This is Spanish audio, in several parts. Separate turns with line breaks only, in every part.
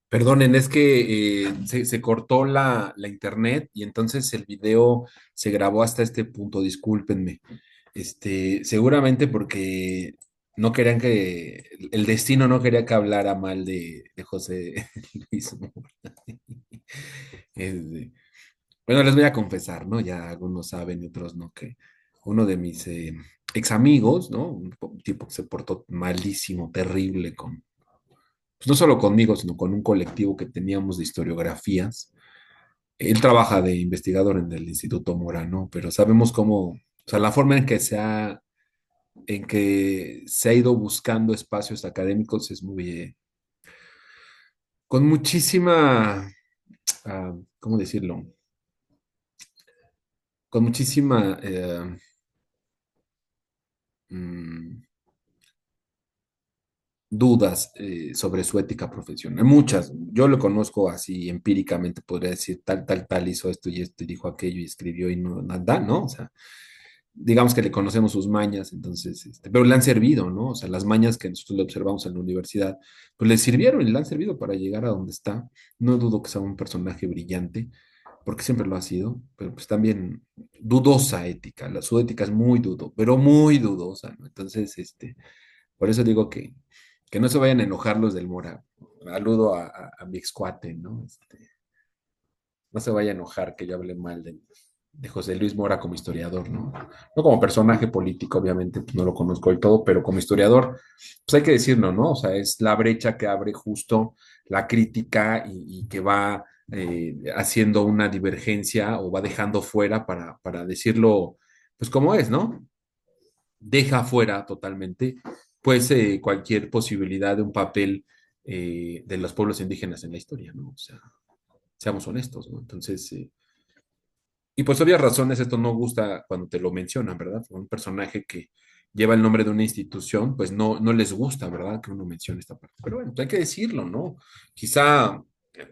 Perdonen, es que se cortó la internet y entonces el video se grabó hasta este punto, discúlpenme. Seguramente porque no querían el destino no quería que hablara mal de José Luis Mora. Este, bueno, les voy a confesar, ¿no? Ya algunos saben y otros no, que uno de mis ex amigos, ¿no? Un tipo que se portó malísimo, terrible pues no solo conmigo, sino con un colectivo que teníamos de historiografías. Él trabaja de investigador en el Instituto Mora, ¿no? Pero sabemos cómo, o sea, la forma en que se ha ido buscando espacios académicos es muy, con muchísima, ¿cómo decirlo? Con muchísima mm, dudas sobre su ética profesional. Muchas, yo lo conozco así empíricamente, podría decir tal, hizo esto y dijo aquello y escribió y no nada, ¿no? O sea, digamos que le conocemos sus mañas, entonces, pero le han servido, ¿no? O sea, las mañas que nosotros le observamos en la universidad, pues le sirvieron y le han servido para llegar a donde está. No dudo que sea un personaje brillante, porque siempre lo ha sido, pero pues también dudosa ética, su ética es muy pero muy dudosa, ¿no? Entonces, por eso digo que no se vayan a enojar los del Mora. Saludo a mi excuate, ¿no? No se vaya a enojar que yo hable mal de José Luis Mora como historiador, ¿no? No como personaje político, obviamente, pues no lo conozco y todo, pero como historiador, pues hay que decirlo, ¿no? O sea, es la brecha que abre justo la crítica y que va haciendo una divergencia o va dejando fuera para decirlo, pues como es, ¿no? Deja fuera totalmente, pues, cualquier posibilidad de un papel de los pueblos indígenas en la historia, ¿no? O sea, seamos honestos, ¿no? Entonces, y pues obvias razones esto no gusta cuando te lo mencionan, ¿verdad? Un personaje que lleva el nombre de una institución, pues no les gusta, ¿verdad? Que uno mencione esta parte. Pero bueno, pues hay que decirlo, ¿no? Quizá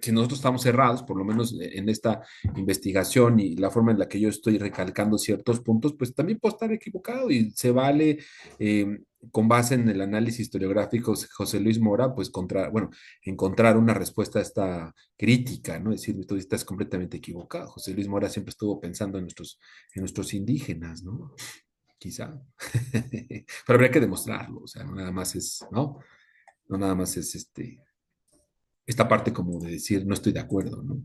si nosotros estamos cerrados, por lo menos en esta investigación y la forma en la que yo estoy recalcando ciertos puntos, pues también puedo estar equivocado y se vale, eh, con base en el análisis historiográfico José Luis Mora, pues bueno, encontrar una respuesta a esta crítica, ¿no? Decir, tú estás completamente equivocado. José Luis Mora siempre estuvo pensando en nuestros indígenas, ¿no? Quizá. Pero habría que demostrarlo, o sea, no nada más es, ¿no? No nada más es esta parte como de decir, no estoy de acuerdo, ¿no?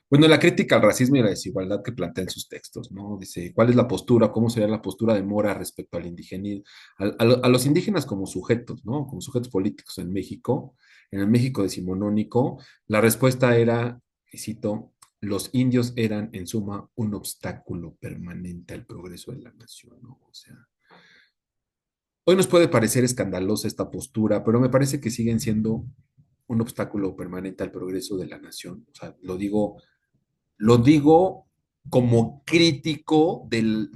Bueno, la crítica al racismo y la desigualdad que plantea en sus textos, ¿no? Dice, ¿cuál es la postura? ¿Cómo sería la postura de Mora respecto al indigenismo, a los indígenas como sujetos, ¿no? Como sujetos políticos en México, en el México decimonónico? La respuesta era, y cito, los indios eran en suma un obstáculo permanente al progreso de la nación, ¿no? O sea, hoy nos puede parecer escandalosa esta postura, pero me parece que siguen siendo un obstáculo permanente al progreso de la nación. O sea, lo digo como crítico del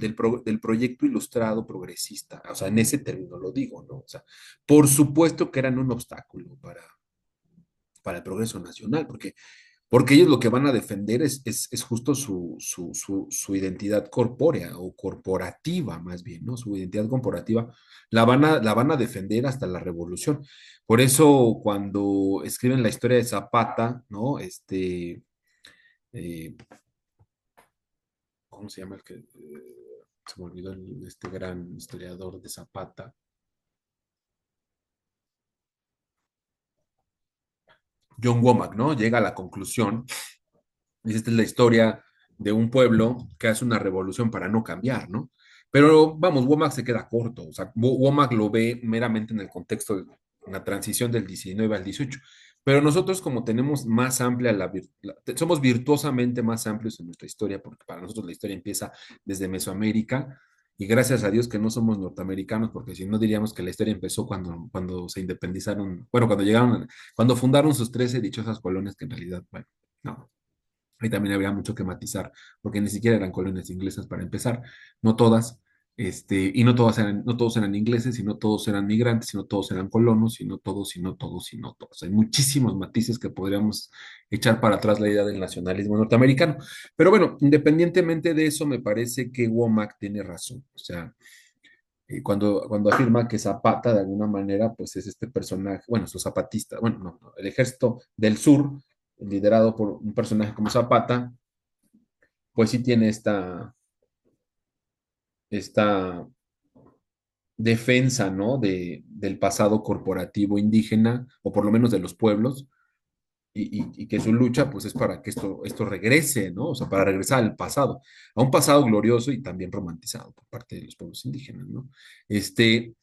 proyecto ilustrado progresista, o sea, en ese término lo digo, ¿no? O sea, por supuesto que eran un obstáculo para el progreso nacional, porque ellos lo que van a defender es justo su identidad corpórea o corporativa, más bien, ¿no? Su identidad corporativa la van a defender hasta la revolución. Por eso, cuando escriben la historia de Zapata, ¿no? Eh, ¿Cómo se llama el que se me olvidó este gran historiador de Zapata? John Womack, ¿no? Llega a la conclusión, dice, esta es la historia de un pueblo que hace una revolución para no cambiar, ¿no? Pero vamos, Womack se queda corto, o sea, Womack lo ve meramente en el contexto de la transición del 19 al 18. Pero nosotros como tenemos más amplia somos virtuosamente más amplios en nuestra historia, porque para nosotros la historia empieza desde Mesoamérica, y gracias a Dios que no somos norteamericanos, porque si no diríamos que la historia empezó cuando se independizaron, bueno, cuando llegaron, cuando fundaron sus 13 dichosas colonias, que en realidad, bueno, no, ahí también habría mucho que matizar, porque ni siquiera eran colonias inglesas para empezar, no todas, y no todos eran ingleses, sino todos eran migrantes, sino todos eran colonos, sino todos, sino todos, sino todos. Hay muchísimos matices que podríamos echar para atrás la idea del nacionalismo norteamericano. Pero bueno, independientemente de eso, me parece que Womack tiene razón. O sea, cuando afirma que Zapata de alguna manera pues es este personaje, bueno, los zapatistas, bueno, no, el ejército del sur, liderado por un personaje como Zapata, pues sí tiene esta defensa, ¿no? Del pasado corporativo indígena, o por lo menos de los pueblos, y que su lucha pues es para que esto regrese, ¿no? O sea, para regresar al pasado, a un pasado glorioso y también romantizado por parte de los pueblos indígenas, ¿no? Este,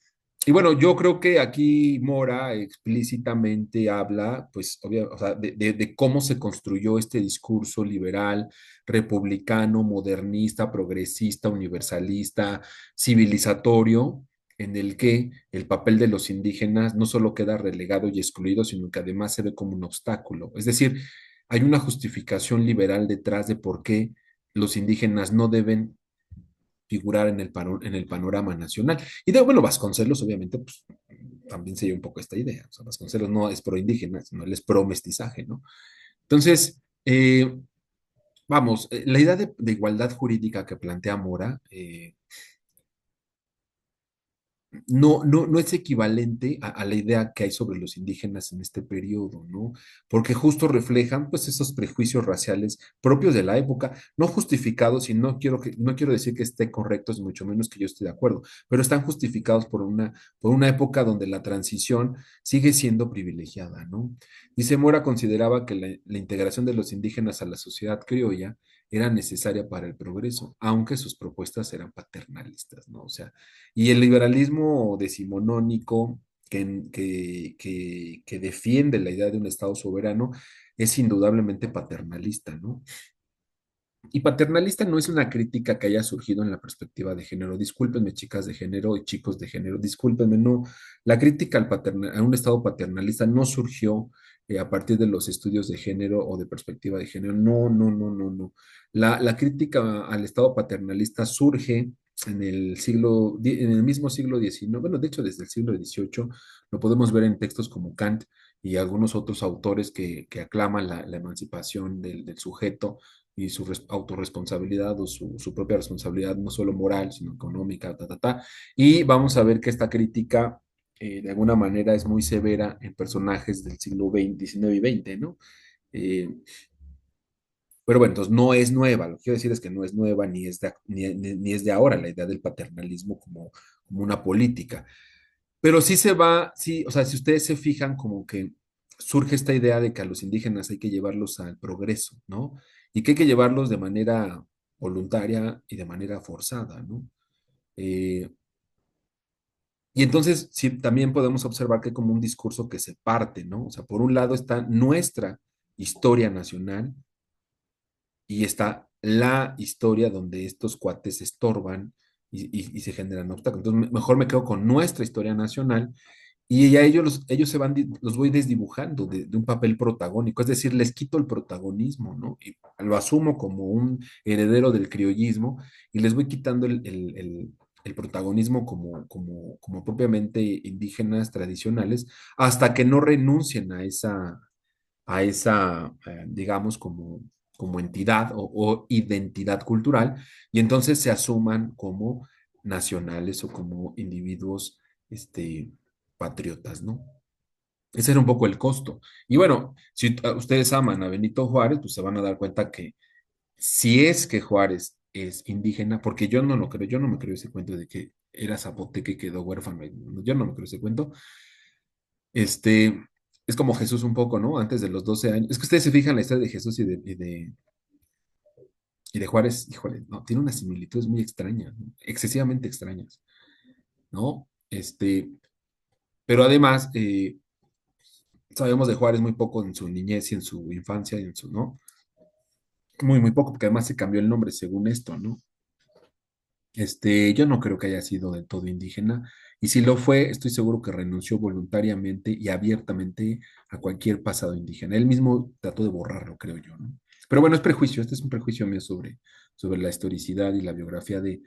y bueno, yo creo que aquí Mora explícitamente habla, pues, o sea, de cómo se construyó este discurso liberal, republicano, modernista, progresista, universalista, civilizatorio, en el que el papel de los indígenas no solo queda relegado y excluido, sino que además se ve como un obstáculo. Es decir, hay una justificación liberal detrás de por qué los indígenas no deben figurar en el panorama nacional. Y de, bueno, Vasconcelos, obviamente, pues también se dio un poco esta idea. O sea, Vasconcelos no es pro indígena, sino él es pro mestizaje, ¿no? Entonces, vamos, la idea de igualdad jurídica que plantea Mora, no es equivalente a la idea que hay sobre los indígenas en este periodo, ¿no? Porque justo reflejan, pues, esos prejuicios raciales propios de la época, no justificados, y no quiero decir que estén correctos, mucho menos que yo esté de acuerdo, pero están justificados por una época donde la transición sigue siendo privilegiada, ¿no? Dice Mora consideraba que la integración de los indígenas a la sociedad criolla era necesaria para el progreso, aunque sus propuestas eran paternalistas, ¿no? O sea, y el liberalismo decimonónico que defiende la idea de un Estado soberano es indudablemente paternalista, ¿no? Y paternalista no es una crítica que haya surgido en la perspectiva de género. Discúlpenme, chicas de género y chicos de género, discúlpenme, no. La crítica a un Estado paternalista no surgió a partir de los estudios de género o de perspectiva de género. No, no, no, no, no. La crítica al Estado paternalista surge en el mismo siglo XIX, bueno, de hecho desde el siglo XVIII, lo podemos ver en textos como Kant y algunos otros autores que aclaman la emancipación del sujeto y su autorresponsabilidad o su propia responsabilidad, no solo moral, sino económica, ta, ta, ta. Y vamos a ver que esta crítica, de alguna manera, es muy severa en personajes del siglo XX, XIX y XX, ¿no? Eh, pero bueno, entonces no es nueva, lo que quiero decir es que no es nueva ni es de ahora la idea del paternalismo como una política. Pero sí se va, sí, o sea, si ustedes se fijan, como que surge esta idea de que a los indígenas hay que llevarlos al progreso, ¿no? Y que hay que llevarlos de manera voluntaria y de manera forzada, ¿no? Eh, y entonces sí, también podemos observar que hay como un discurso que se parte, ¿no? O sea, por un lado está nuestra historia nacional y está la historia donde estos cuates estorban y se generan obstáculos. Entonces, mejor me quedo con nuestra historia nacional y ya ellos los voy desdibujando de un papel protagónico, es decir, les quito el protagonismo, ¿no? Y lo asumo como un heredero del criollismo y les voy quitando el protagonismo como propiamente indígenas tradicionales hasta que no renuncien a esa, digamos, como entidad o identidad cultural, y entonces se asuman como nacionales o como individuos patriotas, ¿no? Ese era un poco el costo. Y bueno, si ustedes aman a Benito Juárez, pues se van a dar cuenta que si es que Juárez es indígena, porque yo no lo creo, yo no me creo ese cuento de que era zapoteca y quedó huérfano, yo no me creo ese cuento. Este, es como Jesús un poco, ¿no? Antes de los 12 años. Es que ustedes se fijan en la historia de Jesús y de Juárez, híjole, no, tiene unas similitudes muy extrañas, ¿no? Excesivamente extrañas, ¿no? Pero además, sabemos de Juárez muy poco en su niñez y en su infancia y ¿no? Muy, muy poco, porque además se cambió el nombre según esto, ¿no? Yo no creo que haya sido del todo indígena, y si lo fue, estoy seguro que renunció voluntariamente y abiertamente a cualquier pasado indígena. Él mismo trató de borrarlo, creo yo, ¿no? Pero bueno, es prejuicio, este es un prejuicio mío sobre la historicidad y la biografía del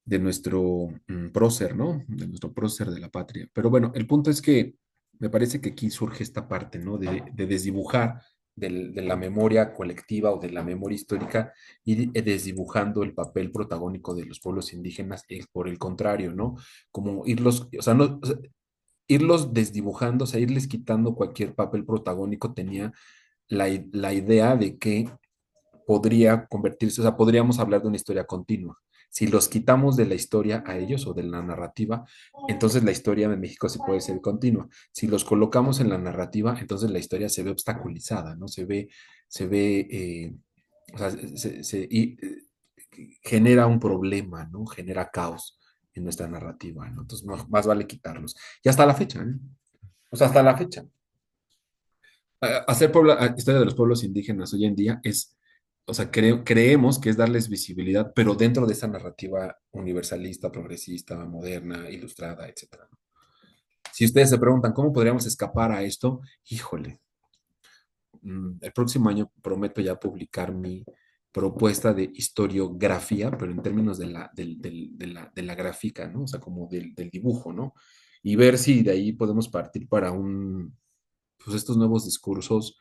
de nuestro prócer, ¿no? De nuestro prócer de la patria. Pero bueno, el punto es que me parece que aquí surge esta parte, ¿no? De desdibujar de la memoria colectiva o de la memoria histórica, ir desdibujando el papel protagónico de los pueblos indígenas, por el contrario, ¿no? Como irlos, o sea, no, o sea, irlos desdibujando, o sea, irles quitando cualquier papel protagónico, tenía la idea de que podría convertirse, o sea, podríamos hablar de una historia continua. Si los quitamos de la historia a ellos o de la narrativa, entonces la historia de México sí puede ser continua. Si los colocamos en la narrativa, entonces la historia se ve obstaculizada, ¿no? Se ve, o sea, genera un problema, ¿no? Genera caos en nuestra narrativa, ¿no? Entonces, más vale quitarlos. Y hasta la fecha, ¿no? O sea, hasta la fecha. Hacer historia de los pueblos indígenas hoy en día es, o sea, creemos que es darles visibilidad, pero dentro de esta narrativa universalista, progresista, moderna, ilustrada, etcétera, ¿no? Si ustedes se preguntan cómo podríamos escapar a esto, híjole, el próximo año prometo ya publicar mi propuesta de historiografía, pero en términos de la gráfica, ¿no? O sea, como del dibujo, ¿no? Y ver si de ahí podemos partir para pues estos nuevos discursos,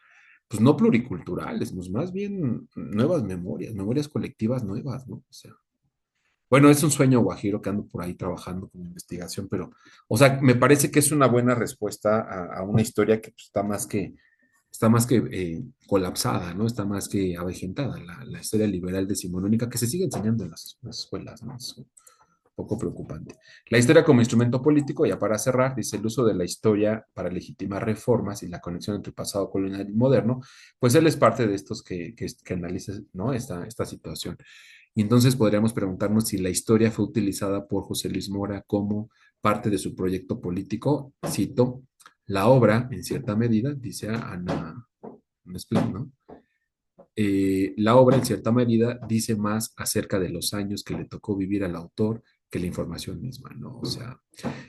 pues no pluriculturales, pues más bien nuevas memorias, memorias colectivas nuevas, ¿no? O sea, bueno, es un sueño guajiro que ando por ahí trabajando con investigación, pero, o sea, me parece que es una buena respuesta a una historia que pues, está más que colapsada, ¿no? Está más que avejentada, la historia liberal decimonónica que se sigue enseñando en las escuelas, ¿no? Es un poco preocupante. La historia como instrumento político, ya para cerrar, dice el uso de la historia para legitimar reformas y la conexión entre el pasado colonial y moderno, pues él es parte de estos que analiza, ¿no? Esta situación. Y entonces podríamos preguntarnos si la historia fue utilizada por José Luis Mora como parte de su proyecto político. Cito, la obra, en cierta medida, dice Ana Split, ¿no? La obra, en cierta medida, dice más acerca de los años que le tocó vivir al autor que la información misma, ¿no? O sea,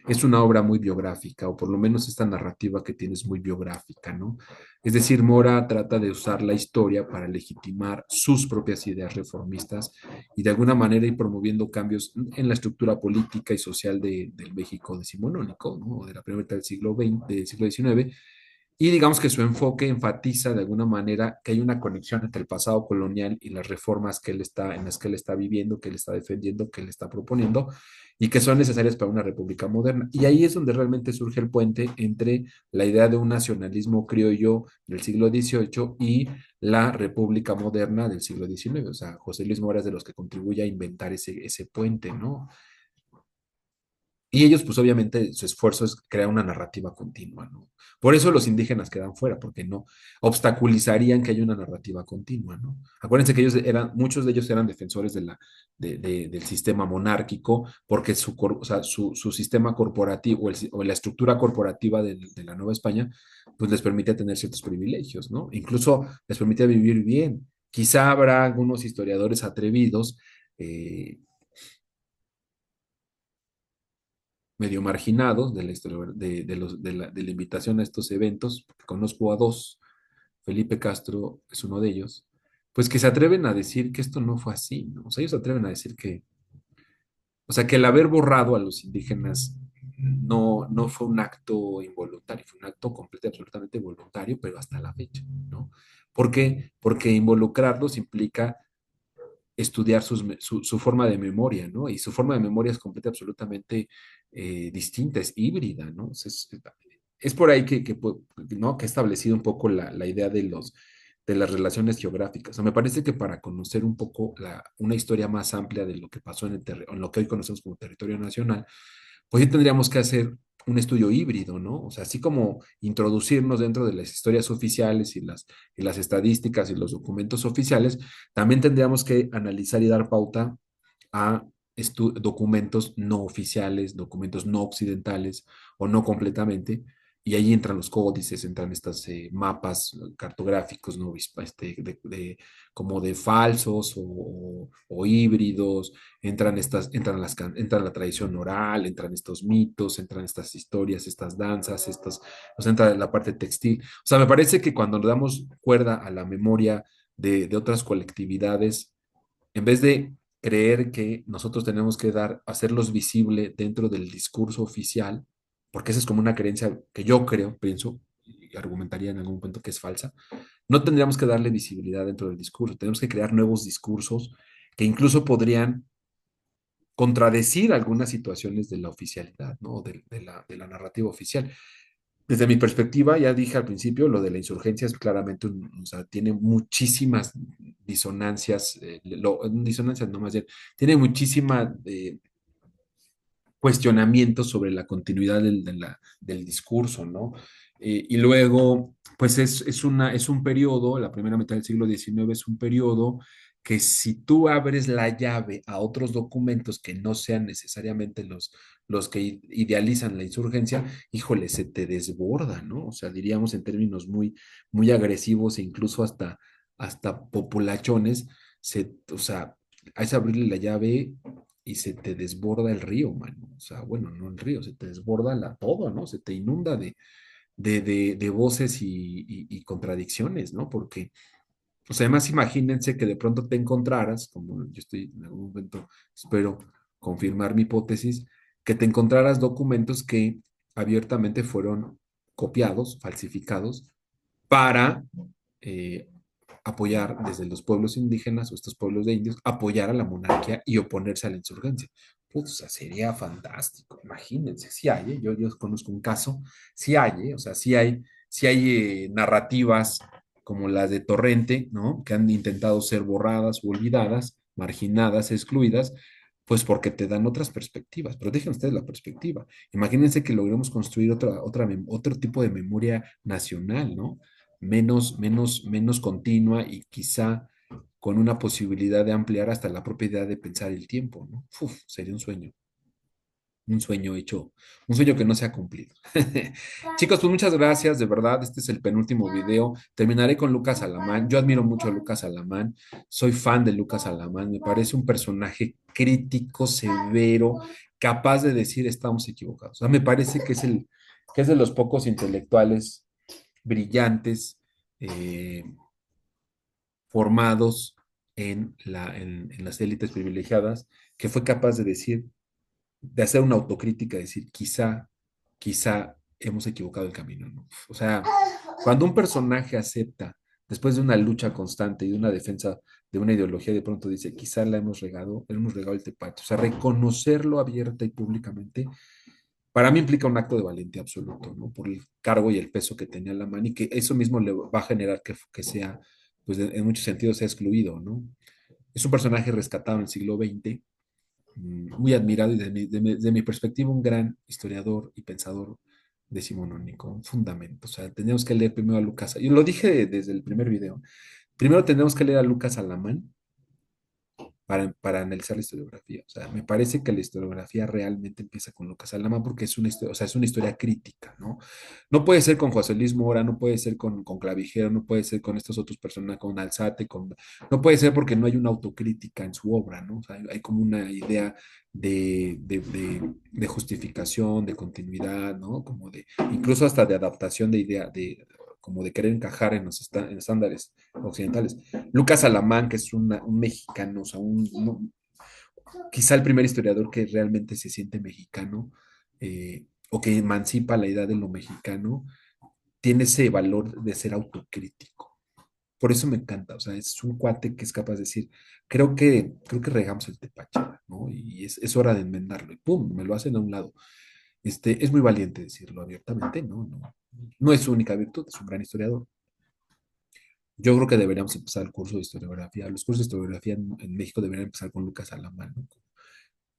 es una obra muy biográfica, o por lo menos esta narrativa que tiene es muy biográfica, ¿no? Es decir, Mora trata de usar la historia para legitimar sus propias ideas reformistas y de alguna manera ir promoviendo cambios en la estructura política y social del México decimonónico, ¿no? De la primera mitad del siglo XX, del siglo XIX, y digamos que su enfoque enfatiza de alguna manera que hay una conexión entre el pasado colonial y las reformas en las que él está viviendo, que él está defendiendo, que él está proponiendo y que son necesarias para una república moderna. Y ahí es donde realmente surge el puente entre la idea de un nacionalismo criollo del siglo XVIII y la república moderna del siglo XIX. O sea, José Luis Mora es de los que contribuye a inventar ese puente, ¿no? Y ellos, pues obviamente, su esfuerzo es crear una narrativa continua, ¿no? Por eso los indígenas quedan fuera, porque no obstaculizarían que haya una narrativa continua, ¿no? Acuérdense que muchos de ellos eran defensores del sistema monárquico, porque o sea, su sistema corporativo o la estructura corporativa de la Nueva España, pues les permite tener ciertos privilegios, ¿no? Incluso les permite vivir bien. Quizá habrá algunos historiadores atrevidos eh, medio marginados de la historia, de la invitación a estos eventos, conozco a dos, Felipe Castro es uno de ellos, pues que se atreven a decir que esto no fue así, ¿no? O sea, ellos se atreven a decir que, o sea, que el haber borrado a los indígenas no fue un acto involuntario, fue un acto completo y absolutamente voluntario, pero hasta la fecha, ¿no? ¿Por qué? Porque involucrarlos implica estudiar su forma de memoria, ¿no? Y su forma de memoria es completa, absolutamente distinta, es híbrida, ¿no? Es por ahí ¿no? que he establecido un poco la idea de las relaciones geográficas. O sea, me parece que para conocer un poco una historia más amplia de lo que pasó en lo que hoy conocemos como territorio nacional, pues sí tendríamos que hacer un estudio híbrido, ¿no? O sea, así como introducirnos dentro de las historias oficiales y las estadísticas y los documentos oficiales, también tendríamos que analizar y dar pauta a documentos no oficiales, documentos no occidentales o no completamente, y ahí entran los códices, entran estos mapas cartográficos, ¿no? Como de falsos o híbridos, entran la tradición oral, entran estos mitos, entran estas historias, estas danzas, o sea, entra la parte textil. O sea, me parece que cuando le damos cuerda a la memoria de otras colectividades, en vez de creer que nosotros tenemos que hacerlos visible dentro del discurso oficial, porque esa es como una creencia que yo creo, pienso y argumentaría en algún momento que es falsa, no tendríamos que darle visibilidad dentro del discurso, tenemos que crear nuevos discursos que incluso podrían contradecir algunas situaciones de la oficialidad, ¿no? De la narrativa oficial. Desde mi perspectiva, ya dije al principio, lo de la insurgencia es claramente, o sea, tiene muchísimas disonancias, disonancias no más bien, tiene muchísima cuestionamientos sobre la continuidad del discurso, ¿no? Y luego, pues es un periodo, la primera mitad del siglo XIX es un periodo que si tú abres la llave a otros documentos que no sean necesariamente los que idealizan la insurgencia, híjole, se te desborda, ¿no? O sea, diríamos en términos muy agresivos e incluso hasta populachones, o sea, es abrirle la llave y se te desborda el río, mano. O sea, bueno, no el río, se te desborda todo, ¿no? Se te inunda de voces y contradicciones, ¿no? Porque, o sea, además imagínense que de pronto te encontraras, como yo estoy en algún momento, espero confirmar mi hipótesis, que te encontraras documentos que abiertamente fueron copiados, falsificados, para eh, apoyar desde los pueblos indígenas o estos pueblos de indios, apoyar a la monarquía y oponerse a la insurgencia. Pues, o sea, sería fantástico, imagínense, si hay, yo conozco un caso, si hay, o sea, si hay narrativas como las de Torrente, ¿no? Que han intentado ser borradas o olvidadas, marginadas, excluidas, pues porque te dan otras perspectivas, pero dejen ustedes la perspectiva. Imagínense que logremos construir otro tipo de memoria nacional, ¿no? Menos continua y quizá con una posibilidad de ampliar hasta la propia idea de pensar el tiempo, ¿no? Uf, sería un sueño hecho, un sueño que no se ha cumplido. Chicos, pues muchas gracias, de verdad, este es el penúltimo video. Terminaré con Lucas Alamán. Yo admiro mucho a Lucas Alamán, soy fan de Lucas Alamán, me parece un personaje crítico, severo, capaz de decir estamos equivocados. O sea, me parece que es de los pocos intelectuales brillantes, eh, formados en las élites privilegiadas, que fue capaz de decir, de hacer una autocrítica, decir, quizá hemos equivocado el camino, ¿no? O sea, cuando un personaje acepta, después de una lucha constante y de una defensa de una ideología, de pronto dice, quizá la hemos regado el tepache. O sea, reconocerlo abierta y públicamente, para mí implica un acto de valentía absoluto, ¿no? Por el cargo y el peso que tenía la mano y que eso mismo le va a generar que sea, pues en muchos sentidos, sea excluido, ¿no? Es un personaje rescatado en el siglo XX, muy admirado y de mi perspectiva un gran historiador y pensador decimonónico, un fundamento. O sea, tenemos que leer primero a Lucas. Yo lo dije desde el primer video. Primero tenemos que leer a Lucas Alamán para analizar la historiografía. O sea, me parece que la historiografía realmente empieza con Lucas Alamán porque es una historia, o sea, es una historia crítica, ¿no? No puede ser con José Luis Mora, no puede ser con Clavijero, no puede ser con estos otros personajes, con Alzate, no puede ser porque no hay una autocrítica en su obra, ¿no? O sea, hay como una idea de justificación, de continuidad, ¿no? Como incluso hasta de adaptación de idea, como de querer encajar en estándares occidentales. Lucas Alamán, que es un mexicano, o sea, quizá el primer historiador que realmente se siente mexicano, o que emancipa la idea de lo mexicano, tiene ese valor de ser autocrítico. Por eso me encanta, o sea, es un cuate que es capaz de decir, creo que regamos el tepache, ¿no? Y es hora de enmendarlo, y pum, me lo hacen a un lado. Es muy valiente decirlo abiertamente, ¿no? No es su única virtud, es un gran historiador. Yo creo que deberíamos empezar el curso de historiografía. Los cursos de historiografía en México deberían empezar con Lucas Alamán, ¿no?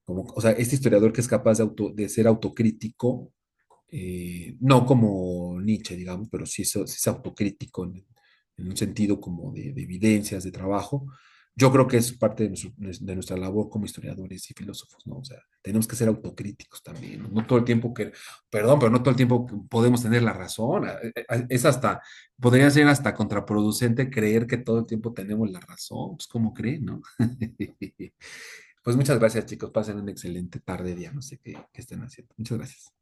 O sea, este historiador que es capaz de ser autocrítico, no como Nietzsche, digamos, pero sí es autocrítico en un sentido como de evidencias, de trabajo. Yo creo que es parte de nuestra labor como historiadores y filósofos, ¿no? O sea, tenemos que ser autocríticos también, ¿no? No todo el tiempo perdón, pero no todo el tiempo podemos tener la razón. Podría ser hasta contraproducente creer que todo el tiempo tenemos la razón. Pues, ¿cómo creen, no? Pues muchas gracias, chicos. Pasen una excelente tarde, día. No sé qué estén haciendo. Muchas gracias.